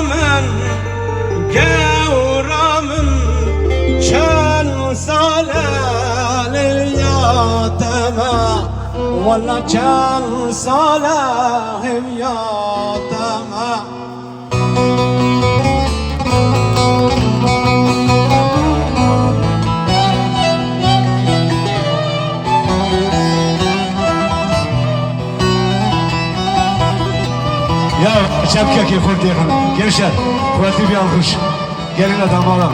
من گورمن چند ساله یادمه والا چند ساله یادمه Ya şapka ki kurdu yakın. Gençler, kuvvetli bir alkış. Gelin adamlara,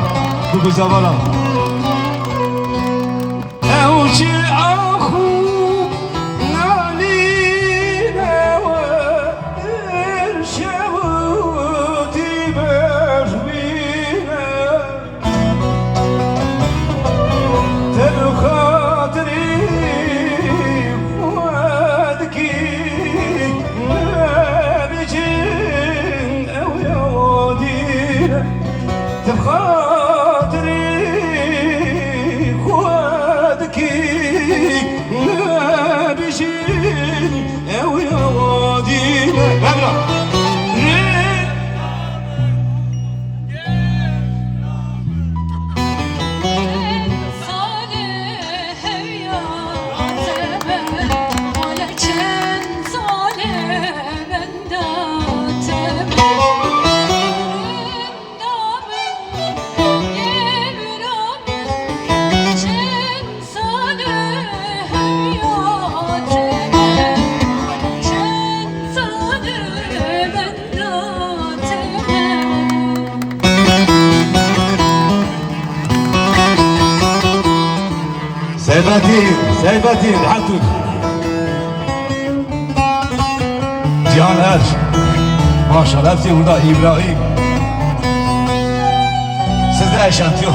bu kıza bana. Evci ahu naline ve erşevdi berbine Tel kadri kuvvetki تبخاطري خوادك بشين او يا وادينا Seyfettin, Hatun Cihan Er maşallah hepsi burada İbrahim sizde eşantiyon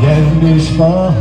gelmiş bahar